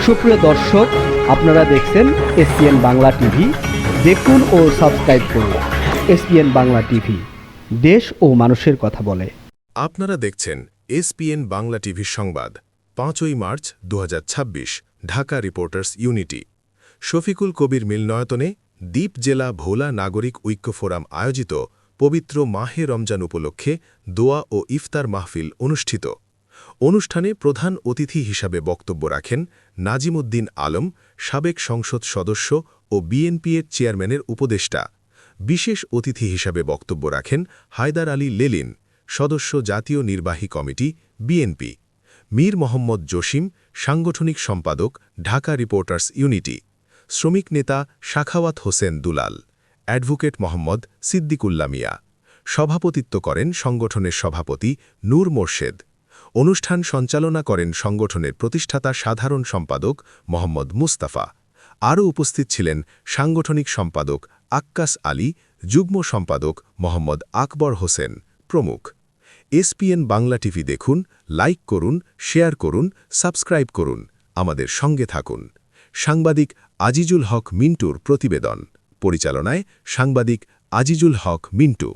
সুপ্রিয় দর্শক, আপনারা দেখছেন এসপিএন বাংলা টিভি। দেখুন ও সাবস্ক্রাইব করুন এসপিএন বাংলা টিভি, দেশ ও মানুষের কথা বলে। আপনারা দেখছেন এসপিএন বাংলা টিভির সংবাদ। 5ই March 2026, Dhaka reporters unity. Shafiqul Kabir মিলনায়তনে দ্বীপ জেলা ভোলা নাগরিক ঐক্য ফোরাম আয়োজিত পবিত্র মাহে রমজান উপলক্ষে দোয়া ও ইফতার মাহফিল অনুষ্ঠিত। অনুষ্ঠানে প্রধান অতিথি হিসাবে বক্তব্য রাখেন নাজিমউদ্দিন আলম, সাবেক সংসদ সদস্য ও বিএনপির চেয়ারম্যানের উপদেষ্টা। বিশেষ অতিথি হিসাবে বক্তব্য রাখেন হায়দার আলী লেলিন, সদস্য জাতীয় নির্বাহী কমিটি, বিএনপি। মীর মোহাম্মদ জসিম, সাংগঠনিক সম্পাদক, ঢাকা রিপোর্টার্স ইউনিটি। শ্রমিক নেতা সাখাওয়াত হোসেন দুলাল, অ্যাডভোকেট মোহাম্মদ সিদ্দিকুল্লা মিয়া। সভাপতিত্ব করেন সংগঠনের সভাপতি নূর মোর্শেদ। অনুষ্ঠান সঞ্চালনা করেন সংগঠনের প্রতিষ্ঠাতা সাধারণ সম্পাদক মোহাম্মদ মুস্তাফা। আরও উপস্থিত ছিলেন সাংগঠনিক সম্পাদক আক্কাস আলী, যুগ্ম সম্পাদক মোহাম্মদ আকবর হোসেন প্রমুখ। এসপিএন বাংলা টিভি দেখুন, লাইক করুন, শেয়ার করুন, সাবস্ক্রাইব করুন, আমাদের সঙ্গে থাকুন। সাংবাদিক আজিজুল হক মিন্টুর প্রতিবেদন। পরিচালনায় সাংবাদিক আজিজুল হক মিন্টু।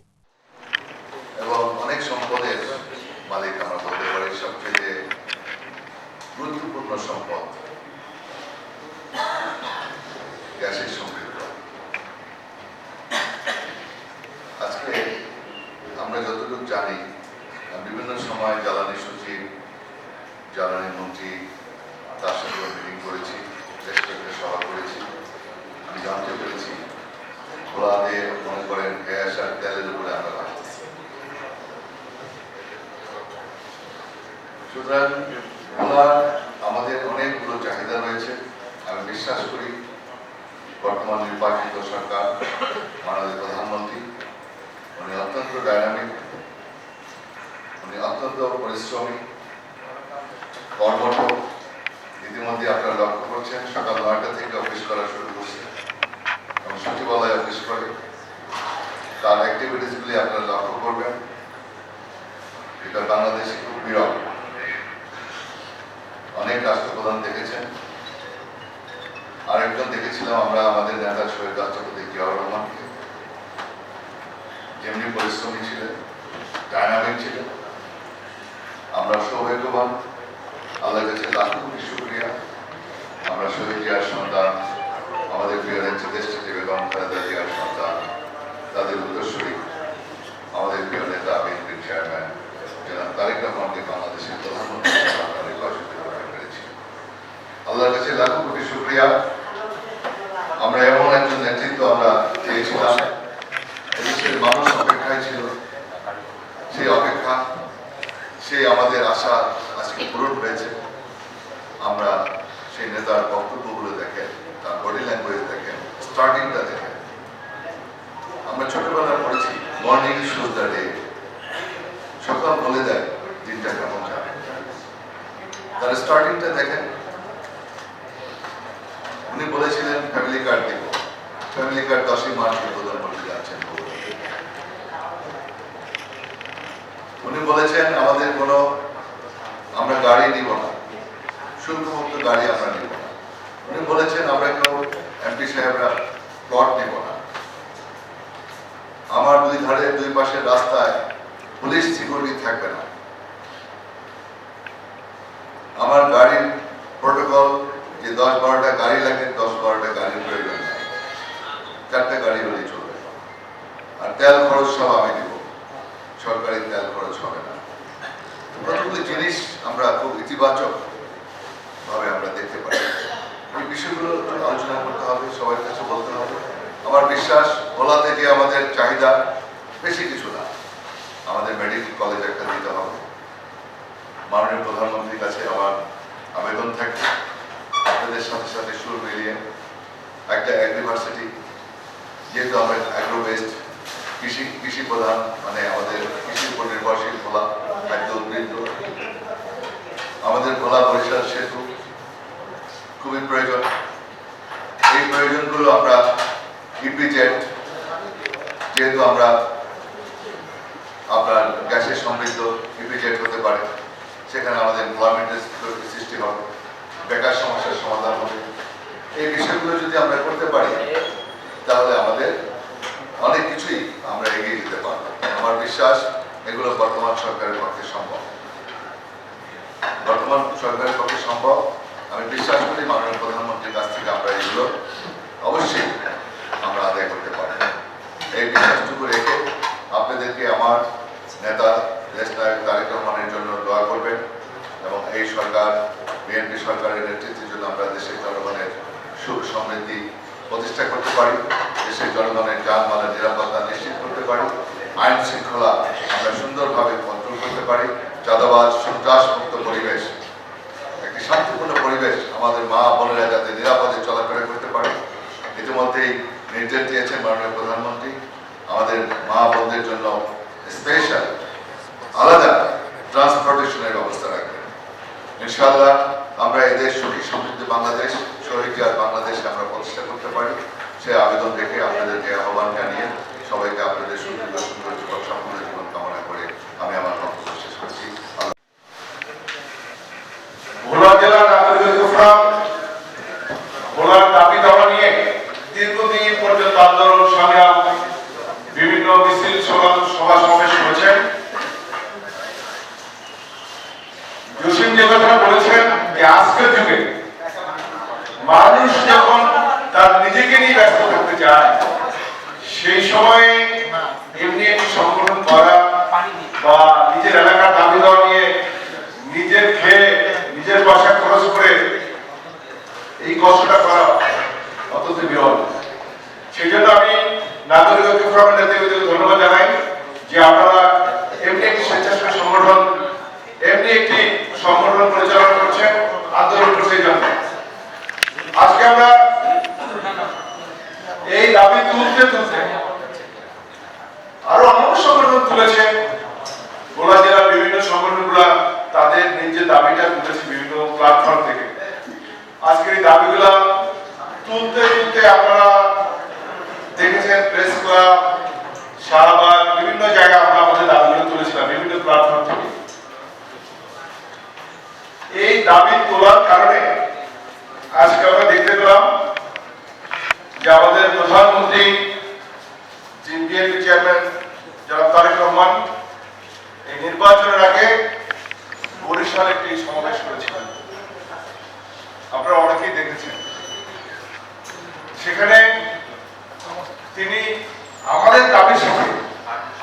এবং অনেক সম্পদের মালিক আমরা বলতে পারি, সবচেয়ে গুরুত্বপূর্ণ সম্পদ গ্যাসের সমৃদ্ধ। আজকে আমরা যতটুকু জানি, বিভিন্ন সময় জ্বালানি সচিব, জ্বালানি মন্ত্রী, তার সাথে মিটিং করেছি, দেশটাকে সভা করেছি। আমি জানতে পেরেছি ভোলাতে মনে করেন গ্যাস আর তেলের উপরে আমরা রাখতেছি। সুতরাং ভোলার আমাদের অনেকগুলো চাহিদা রয়েছে। আমি বিশ্বাস করি বর্তমান নির্বাচিত সরকার, মাননীয় প্রধানমন্ত্রী, উনি অত্যন্ত ডাইনামিক, উনি অত্যন্ত পরিশ্রমী, কর্মঠ। ইতিমধ্যে আপনারা লক্ষ্য করছেন সকাল 9টা থেকে অফিস করা শুরু করছে এবং সচিবালয়ে অফিস করে। তার অ্যাক্টিভিটিসগুলি আপনারা লক্ষ্য করবেন। এটা বাংলাদেশে খুব বিরল। অনেক রাষ্ট্রপ্রধান দেখেছেন, আরেকজন দেখেছিলাম আমরা আমাদের নেতা শহীদ রাষ্ট্রপতি জিয়াউর রহমানকে। যেমনি পরিশ্রমী ছিলেন, ডায়নামিক ছিলেন। আমরা সৌভাগ্যবান, আল্লাহর কাছে লাখ কোটি শুকরিয়া। আমরা শহীদ জিয়ার সন্তান, আমাদের প্রিয় নেত্রী দেশটি বেগম খালেদা জিয়ার সন্তান, তাদের উত্তরসূরি আমাদের প্রিয় নেতা বিএনপির চেয়ারম্যান জনাব তারেক রহমানকে বাংলাদেশের প্রধানমন্ত্রী নির্বাচিত করতে পেরেছি। আল্লাহর কাছে লাখ কোটি শুকরিয়া। আমরা এমন একজন নেতৃত্ব আমরা চেয়েছিলাম, দেশের মানুষ অপেক্ষায় ছিল। সেই অপেক্ষা, সেই আমাদের আশা আজকে পূরণ হয়েছে। আমরা সেই নেতার বক্তব্যগুলো দেখেন, তার বডি ল্যাঙ্গুয়েজ দেখেন, স্টার্টিংটা দেখেন। আমরা ছোটবেলায় পড়েছি মর্নিং শোজ দ্য ডে, সকাল বলে দেয় দিনটা কেমন যাবে। তার স্টার্টিংটা দেখেন। উনি বলেছিলেন ফ্যামিলি কার্ড দিব, ফ্যামিলি কার্ড 10ই মার্চ উদ্বোধন করতে যাচ্ছেন। উনি বলেছেন আমাদের আমরা গাড়ি নিব না, শুল্কমুক্ত গাড়ি আমরা নিব না। উনি বলেছেন আমরা কেউ এমপি সাহেবরা প্লট নিব না। আমার দুই পাশের রাস্তায় পুলিশ সিকিউরিটি থাকবে না। আমার গাড়ির প্রোটোকল যে 10-12টা গাড়ি লাগে, 10-12টা গাড়ির প্রয়োজন নেই, 4টা গাড়ি হলেই চলবে। আর তেল খরচ সব আমি দিব, সরকারি তেল খরচ হবে না। কতগুলো জিনিস আমরা খুব ইতিবাচক ভাবে আমরা দেখতে পারি। এই বিষয়গুলো আলোচনা করতে হবে, সবার কাছে বলতে হবে। আমার বিশ্বাস ভোলা থেকে আমাদের চাহিদা বেশি কিছু না, আমাদের মেডিকেল কলেজ একটা দিতে হবে। মাননীয় প্রধানমন্ত্রীর কাছে আমার আবেদন থাকে আপনাদের সাথে সাথে সুর মিলিয়ে একটা এগ্রিভার্সিটি, যেহেতু আমরা অ্যাগ্রো বেসড কৃষি প্রধান, মানে আমাদের কৃষির উপর নির্ভরশীল ভোলা, খাদ্য উদ্বৃত্ত। আমাদের ভোলা বরিশাল সেতু খুবই প্রয়োজন। এই প্রয়োজনগুলো আমরা ইপিজেড, যেহেতু আমরা আপনার গ্যাসের সমৃদ্ধ ইপিজেড হতে পারে, সেখানে আমাদের এমপ্লয়মেন্টের সৃষ্টি হবে। বেকার সমস্যার সমাধান হবে। এই বিষয়গুলো যদি আমরা করতে পারি তাহলে আমাদের অনেক কিছুই আমরা এগিয়ে যেতে পারব। আমার বিশ্বাস এগুলো বর্তমান সরকারের পক্ষে সম্ভব। বর্তমান সরকারের পক্ষে সম্ভব। আমি বিশ্বাস করি মাননীয় প্রধানমন্ত্রীর কাছ থেকে আমরা এগুলো অবশ্যই আমরা আদায় করতে পারব। এই বিশ্বাসটুকু রেখে আপনাদেরকে আমার নেতা দেশ নায়ক তারেক রহমানের জন্য দোয়া করবেন এবং এই সরকার বিএনপি সরকারের নেতৃত্বের জন্য আমরা দেশের জনগণের সুখ সমৃদ্ধি প্রতিষ্ঠা করতে পারি, দেশের জনগণের যানবাহনের নিরাপত্তা নিশ্চিত করতে পারি, আইন শৃঙ্খলা আমরা সুন্দরভাবে কন্ট্রোল করতে পারি, চাঁদাবাজ সন্ত্রাস মুক্ত পরিবেশ, একটি শান্তিপূর্ণ পরিবেশ আমাদের মা বোনেরা যাতে নিরাপদে চলাফেরা করতে পারে। ইতিমধ্যেই নির্দেশ দিয়েছেন মাননীয় প্রধানমন্ত্রী আমাদের মা বোনদের জন্য স্পেশাল আলাদা ট্রান্সপোর্টেশনের ব্যবস্থা রাখবেন। ইনশাআল্লাহ আমরা এদের সুখী সমৃদ্ধ বাংলাদেশ, শহীদ বাংলাদেশে আমরা প্রতিষ্ঠা করতে পারি। সে আবেদন রেখে আপনাদেরকে আহ্বান জানিয়ে সবাইকে আপনাদের সুন্দর সুন্দর জীবন সম্পূর্ণ জীবন কামনা করে আমি আমার বক্তব্য শেষ করছি। ভোলা জেলা নাগরিক ফোরাম ভোলার দাবি দাওয়া নিয়ে দীর্ঘদিন পর্যন্ত আন্দোলন সংগ্রাম, বিভিন্ন মিছিল সভা সমাবেশ করেছেন। জসিম যে কথা বলেছেন যে আজকের যুগে মানুষ যখন তার নিজেকে নিয়ে ব্যস্ত থাকতে চায়, সেই সময়ে এমনি একটি সংগঠন করা বা নিজের এলাকার দাবি দেওয়া নিয়ে নিজের খেয়ে নিজের পয়সা খরচ করে এই কষ্টটা করা অত্যন্ত বিরল। সেই জন্য আমি নাগরিক ঐক্য ফোরামের নেতৃত্বকে ধন্যবাদ জানাই যে আপনারা এমনি একটি স্বেচ্ছাসেবী সংগঠন, এমনি একটি সংগঠন পরিচালনা করছেন আন্দোলন করছে। আজকে আমরা এই দাবি তুলতে তুলতে আরো অনেক সংগঠন তুলেছে। ভোলা জেলার বিভিন্ন সংগঠনগুলা তাদের নিজের দাবিটা তুলেছে বিভিন্ন প্ল্যাটফর্ম থেকে। আজকের এই দাবিগুলা তুলতে তুলতে আপনারা দেখেছেন প্রেস ক্লাব, শাহবাগ, বিভিন্ন জায়গায় আমরা আমাদের দাবিগুলো তুলেছিলাম বিভিন্ন প্ল্যাটফর্ম থেকে। এই দাবি তোলার কারণে আজকে আমরা দেখতে পেলাম যে আমাদের প্রধানমন্ত্রী বিএনপি চেয়ারম্যান জনাব তারেক রহমান এই নির্বাচনের আগে বরিশালে একটি সমাবেশ করেছিলেন, আপনারা অনেকেই দেখেছেন। সেখানে তিনি আমাদের দাবির সাথে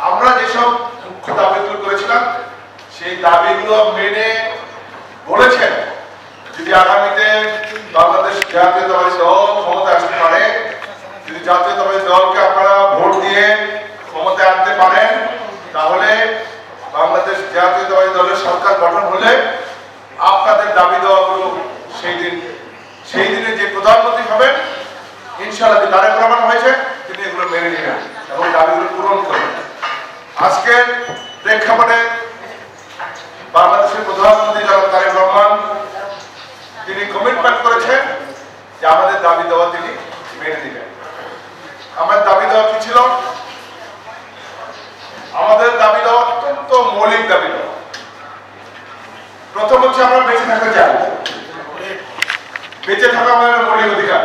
আমরা যেসব মুখ্য দাবিগুলো করেছিলাম সেই দাবিগুলো মেনে বলেছেন যদি আগামীতে বাংলাদেশ জাতীয়তাবাদী দল ক্ষমতা আসতে পারে, যদি জাতীয়তাবাদী দলকে আপনারা ভোট দিয়ে ক্ষমতায় আনতে পারেন, তাহলে বাংলাদেশ জাতীয়তাবাদী দলের সরকার গঠন হলে আপনাদের দাবি দেওয়াগুলো সেই দিনে যে প্রধানমন্ত্রী হবেন ইনশাআল্লাহ যে তারেক রহমান হয়েছে তিনি এগুলো মেনে নেবেন এবং দাবিগুলো পূরণ করবেন। আজকের প্রেক্ষাপটে বাংলাদেশের প্রধানমন্ত্রী জনাব তারেক রহমান তিনি কমিটমেন্ট করেছেন যে আমাদের দাবি দেওয়া তিনি মেনে নেবেন। আমার দাবি দেওয়া কি ছিল? আমাদের দাবি দেওয়া অত্যন্ত মৌলিক দাবি দেওয়া। প্রথম হচ্ছে আমরা বেঁচে থাকতে চাই, বেঁচে থাকা আমাদের মৌলিক অধিকার।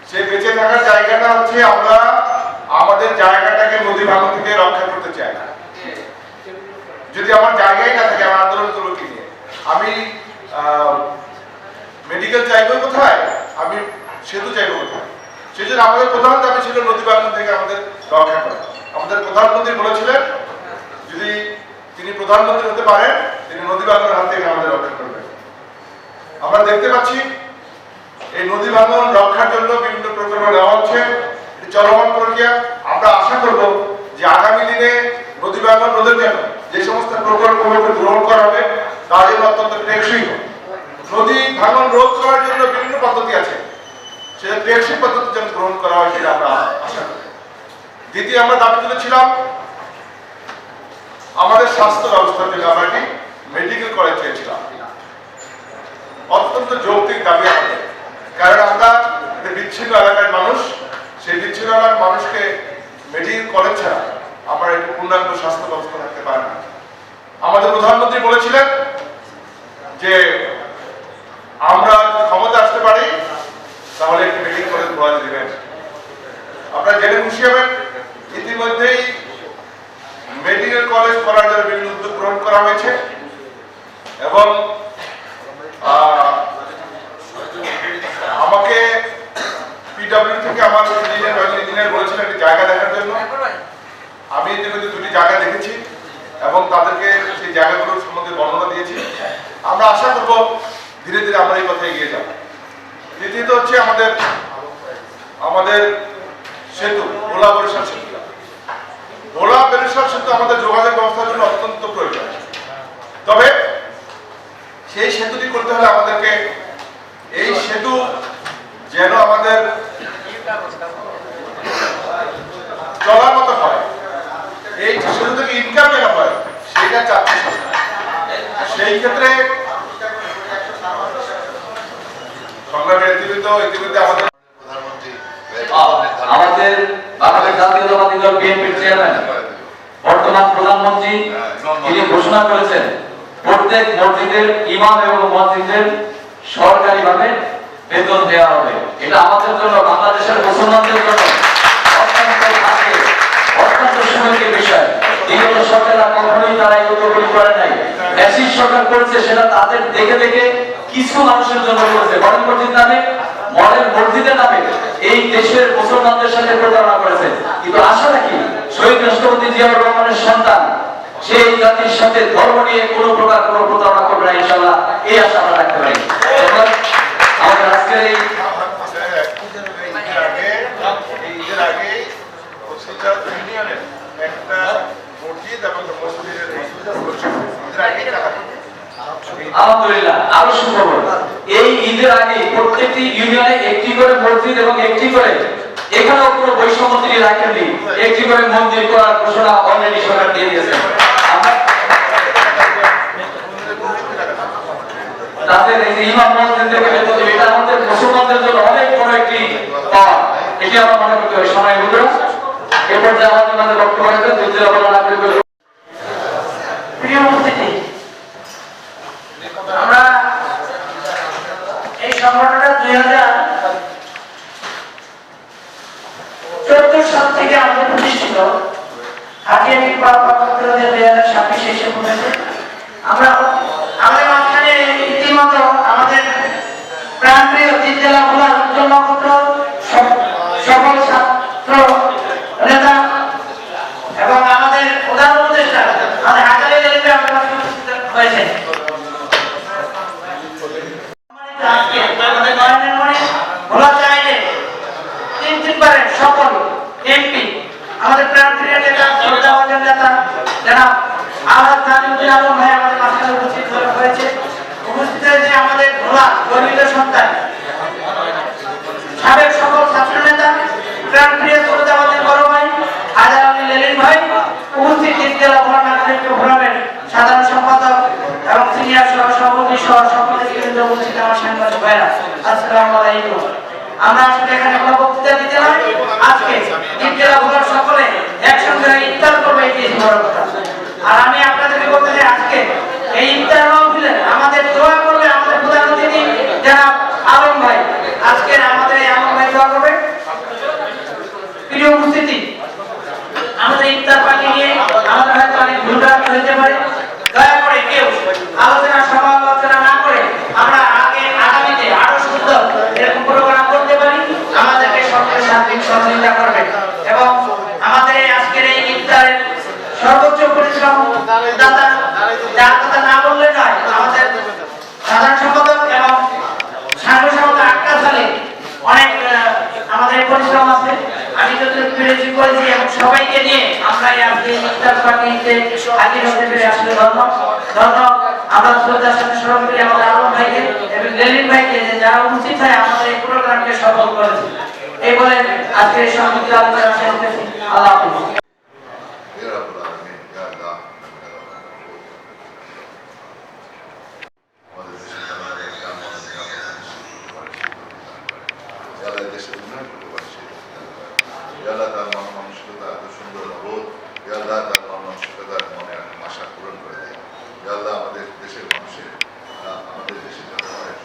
সেই বেঁচে থাকার জায়গাটা হচ্ছে আমরা আমাদের জায়গাটাকে নদী ভাঙন থেকে রক্ষা করতে চাই। যদি আমার জায়গায় না থাকে আমার আন্দোলন করবো কি নিয়ে? আমি মেডিকেল চাইবো কোথায়, আমি সেতু চাইবো কোথায়? সেই জন্য আমাদের প্রধান দাবি ছিল নদী ভাঙন থেকে আমাদের রক্ষা করা। আমাদের প্রধানমন্ত্রী বলেছিলেন যদি তিনি প্রধানমন্ত্রী হতে পারেন তিনি নদী ভাঙনের হাত থেকে আমাদের রক্ষা করবেন। আমরা দেখতে পাচ্ছি এই নদী ভাঙন রক্ষার জন্য বিভিন্ন প্রকল্প নেওয়া হচ্ছে, চলমান প্রক্রিয়া। আমরা আশা করব যে আগামী দিনে নদী ভাঙন রোধের জন্য যে সমস্ত প্রকল্পগুলো গ্রহণ করা হবে তার জন্য অত্যন্ত টেকসই হবে। নদী ভাঙন রোধ করার জন্য বিভিন্ন পদ্ধতি আছে, সেটা টেকসই পদ্ধতি যেন গ্রহণ করা হয় সেটা আমরা আশা করি। দ্বিতীয় আমরা দাবি তুলেছিলাম আমাদের স্বাস্থ্য ব্যবস্থার জন্য আমরা একটি মেডিকেল কলেজ চেয়েছিলাম। অত্যন্ত যৌক্তিক দাবি আমাদের, কারণ আমরা বিচ্ছিন্ন এলাকার মানুষ, সেই বিচ্ছিন্ন এলাকার মানুষকে মেডিকেল কলেজ ছাড়া আমরা একটি পূর্ণাঙ্গ স্বাস্থ্য ব্যবস্থা থাকতে পারি না। আমাদের প্রধানমন্ত্রী বলেছিলেন যে এবং আমাকে পিডব্লিউ থেকে আমার ইঞ্জিনিয়ার বলেছিলেন একটি জায়গা দেখার জন্য। আমি ইতিমধ্যে দুটি জায়গা দেখেছি এবং তাদেরকে সেই জায়গাগুলোর সম্বন্ধে বর্ণনা দিয়েছি। আমরা আশা করব ধীরে ধীরে আমরা এই পথে এগিয়ে যাব। দ্বিতীয়ত হচ্ছে আমাদের সেতু, ভোলা বরিশাল সেতু। ভোলা বরিশাল সেতু আমাদের যোগাযোগ ব্যবস্থার জন্য অত্যন্ত প্রয়োজন। তবে সেই সেতুটি করতে হলে আমাদেরকে এই সেতু যেন আমাদের চলার মতো হয়, এই সেতু থেকে ইনকাম যেন হয়, সেইটা চাচ্ছি। সেই ক্ষেত্রে সংগ্রামের ইতিমধ্যে আমাদের বাংলাদেশ জাতীয়তাবাদী দল বিএনপির চেয়ারম্যান বর্তমান প্রধানমন্ত্রী তিনি ঘোষণা করেছেন প্রত্যেক মসজিদের ইমাম এবং মসজিদের সরকারিভাবে বেতন দেওয়া হবে। এটা আমাদের জন্য, বাংলাদেশের মুসলমানদের জন্য অত্যন্ত ভাগ্যের, অত্যন্ত সুখের বিষয়। বিগত সরকাররা কখনোই তারা এগুলো করে নাই। ফ্যাসিস্ট সরকার করেছে সেটা তাদের দেখে দেখে কিছু মানুষের জন্য করেছে। মডেল মসজিদ নামে, মডেল মসজিদের নামে এই দেশের মুসলমানদের সাথে প্রতারণা করেছে। কিন্তু আশাটা কি, শহীদ রাষ্ট্রপতি জিয়াউর রহমানের সন্তান সেই জাতির সাথে ধর্ম নিয়ে কোনো প্রকার কোনো প্রতারণা করবে না ইনশাআল্লাহ, এই আশা আমরা রাখতে পারি। আমাদের আজকের এই আলহামদুলিল্লাহ আরো সুখবর, এই ঈদের আগে প্রত্যেকটি ইউনিয়নে একটি করে মসজিদ এবং একটি করে, এখানেও কোনো বৈষম্য তিনি রাখেননি, একটি করে মন্দির করার ঘোষণা অলরেডি সরকার দিয়ে দিয়েছে। তাদের এই যে ইমাম মসজিদদেরকে বেতন দেবে, এটা আমাদের মুসলমানদের জন্য অনেক বড় একটি পাওয়া। এটি আমরা মনে করতে হবে। সময় বন্ধুরা, এরপর যে আমাদের মাঝে বক্তব্য রাখবেন দুর্জয় বলা না করে প্রিয় উপস্থিতি, আমরা এই সংগঠনটা 2014 সাল থেকে আমাদের প্রতিষ্ঠিত। হাতিয়ারি 2026 এসে পড়েছে। আমরা আমাদের মাঝখানে ইতিমধ্যে আমাদের প্রাণপ্রিয় 3 জেলা ভোলার উজ্জ্বল নক্ষত্র সকল ছাত্র নেতা এবং আমাদের প্রধান উপদেষ্টা আমাদের হাজারে হয়েছে। আমাদের গভর্নমেন্ট মনে ভোলা চাইলে 3-3বারের সকল এমপি, আমাদের প্রাণপ্রিয় নেতা, শ্রদ্ধাভাজন নেতা জনাব আলহাজ তাজউদ্দিন আলম ভাই আমাদের মাঝখানে উপস্থিত হয়েছে। উপস্থিত হয়েছে আমাদের ভোলা গর্বিত সন্তান সাবেক সকল ছাত্র নেতা, প্রাণপ্রিয় শ্রদ্ধাভাজন বড় ভাই হাজার আলী লেলিন ভাই, উপস্থিত জেলা ভোলা নাগরিক ফোরামের সাধারণ সম্পাদক এবং সিনিয়র সভাপতি সহ সকলের কেন্দ্র উপস্থিত আমার সাংবাদিক ভাইরা, আসসালামু আলাইকুম। আমরা আসলে এখানে কোনো বক্তৃতা দিতে নয়, আজকে জেলা ভোলার সকলে একসঙ্গে ইফতার করবে, এই বড় কথা। আর আমি আপনাদেরকে বলতে চাই, আজকে এই ইফতার মাহফিলে আমাদের দোয়া করবে আমাদের প্রধান অতিথি জনাব আলম ভাই। আজকে আমাদের এই আলম ভাই দোয়া করবে। প্রিয় উপস্থিতি, আমাদের ইফতার পানি নিয়ে আমাদের হয়তো অনেক ভুলভ্রান্তি হতে পারে। দয়া করে কেউ আলোচনা সমালোচনা না করে আমরা আগামীতে আরো সুন্দর এরকম প্রোগ্রাম করতে পারি। আমাদেরকে সকলের সার্বিক সহযোগিতা করবে এবং আমাদের এই আজকের এই ইফতারের সর্বোচ্চ পরিশ্রম দাতা, যার কথা না বললে নয়, আমাদের সাধারণ সম্পাদক এবং সাংগঠনিক আক্কাস আলী, অনেক আমাদের পরিশ্রম আছে। আমি যতটুকু পেরেছি করেছি এবং সবাইকে নিয়ে আমরা আজকে ইফতার পার্টিতে হাজির হতে পেরে আসলে ধন্য। আমরা শ্রদ্ধার সাথে স্মরণ করি আমাদের আলম ভাইকে এবং লেলিন ভাইকে, যারা উপস্থিত হয় আমাদের এই প্রোগ্রামকে সফল করেছে। এই বলে আজকের এই সংযুক্ত আলোচনা শেষ করছি। আল্লাহ হাফেজ। আমাদের দেশের মানুষের, আমাদের দেশের জনগণের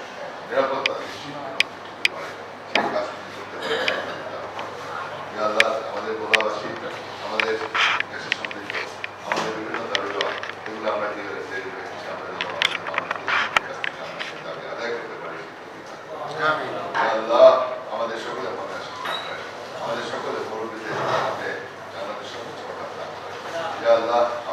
নিরাপত্তা নিশ্চিত করতে পারে, সেই কাজ করতে পারে। আল্লাহ আমাদের ভোলাবাসী, ইনশাআল্লাহ